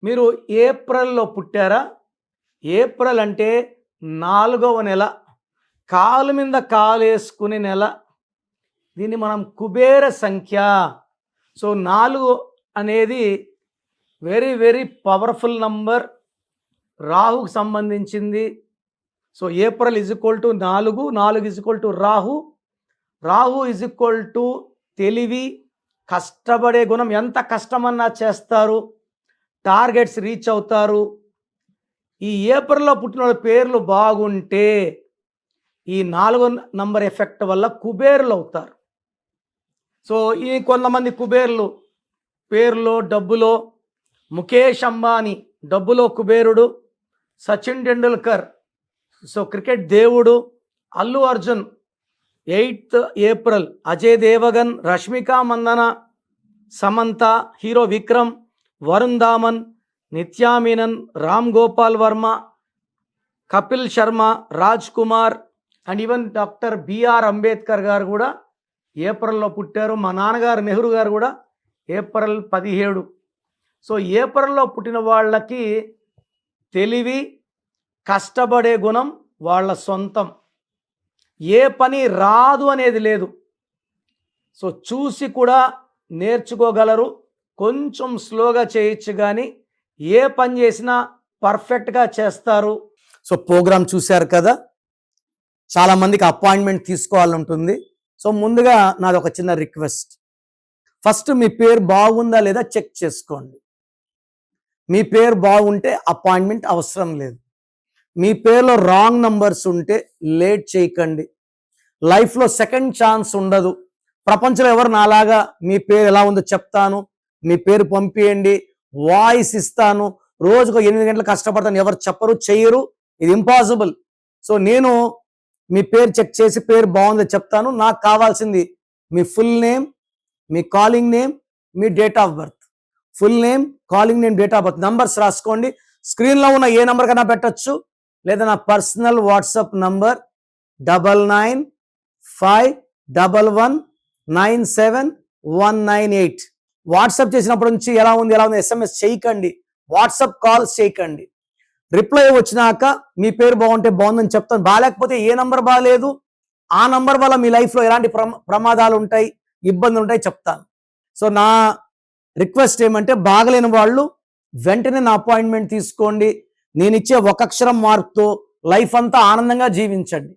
మీరు ఏప్రిల్‌లో పుట్టారా? ఏప్రిల్ అంటే 4వ నెల. కాలు మీద కాలేసుకునే నెల. దీన్ని మనం కుబేర సంఖ్య. సో 4 అనేది వెరీ వెరీ పవర్ఫుల్ నంబర్. రాహుకు సంబంధించింది. So April = 4, 4 = Rahu. రాహు = తెలివి, కష్టపడే గుణం. ఎంత కష్టమన్నా చేస్తారు, టార్గెట్స్ రీచ్ అవుతారు. ఈ ఏప్రిల్లో పుట్టిన వాళ్ళ పేర్లు బాగుంటే ఈ 4 నంబర్ ఎఫెక్ట్ వల్ల కుబేరులు అవుతారు. సో ఈ కొంతమంది కుబేరులు పేరులో, డబ్బులో ముఖేష్ అంబానీ డబ్బులో కుబేరుడు, సచిన్ టెండూల్కర్ సో క్రికెట్ దేవుడు, Allu Arjun 8th April, Ajay Devgan, Rashmika Mandanna, Samantha, hero Vikram, Varun Dhawan, Nithya Menen, Ram Gopal Varma, Kapil Sharma, Raj Kumar and even doctor B R Ambedkar garu కూడా ఏప్రిల్లో పుట్టారు. మా నాన్నగారు నెహ్రూ గారు కూడా ఏప్రిల్ 17. సో ఏప్రిల్లో పుట్టిన వాళ్ళకి తెలివి, కష్టపడే గుణం వాళ్ళ సొంతం. ఏ పని రాదు అనేది లేదు. సో చూసి కూడా నేర్చుకోగలరు. కొంచెం స్లోగా చేయొచ్చు, కానీ ఏ పని చేసినా పర్ఫెక్ట్గా చేస్తారు. సో ప్రోగ్రామ్ చూశారు కదా, చాలామందికి అపాయింట్మెంట్ తీసుకోవాలని ఉంటుంది. సో ముందుగా నాది ఒక చిన్న రిక్వెస్ట్. ఫస్ట్ మీ పేరు బాగుందా లేదా చెక్ చేసుకోండి. మీ పేరు బాగుంటే అపాయింట్మెంట్ అవసరం లేదు. మీ పేరులో రాంగ్ నంబర్స్ ఉంటే లేట్ చేయకండి. లైఫ్లో సెకండ్ ఛాన్స్ ఉండదు. ప్రపంచంలో ఎవరు నాలాగా మీ పేరు ఎలా ఉందో చెప్తాను, మీ పేరు పంపియండి, వాయిస్ ఇస్తాను, రోజుకు 8 గంటలు కష్టపడతాను, ఎవరు చెప్పరు, చెయ్యరు. ఇది ఇంపాసిబుల్. సో నేను మీ పేరు చెక్ చేసి పేరు బాగుందో చెప్తాను. నాకు కావాల్సింది మీ ఫుల్ నేమ్, మీ కాలింగ్ నేమ్, మీ date of birth. Full name, calling name, date of birth. Numbers రాసుకోండి. స్క్రీన్లో ఉన్న ఏ నెంబర్ కన్నా పెట్టచ్చు, లేదా నా పర్సనల్ వాట్సాప్ నంబర్ 9951197198. వాట్సాప్ చేసినప్పటి నుంచి ఎలా ఉంది SMS చేయకండి, వాట్సాప్ కాల్స్ చేయకండి. రిప్లై వచ్చినాక మీ పేరు బాగుంటే బాగుందని చెప్తాను. బాగాలేకపోతే ఏ నంబర్ బాగాలేదు, ఆ నంబర్ వల్ల మీ లైఫ్లో ఎలాంటి ప్రమాదాలు ఉంటాయి, ఇబ్బందులు ఉంటాయి చెప్తాను. సో నా రిక్వెస్ట్ ఏమంటే, బాగలేని వాళ్ళు వెంటనే నా అపాయింట్మెంట్ తీసుకోండి. నేను ఇచ్చే ఒక అక్షరం మార్పుతో లైఫ్ అంతా ఆనందంగా జీవించండి.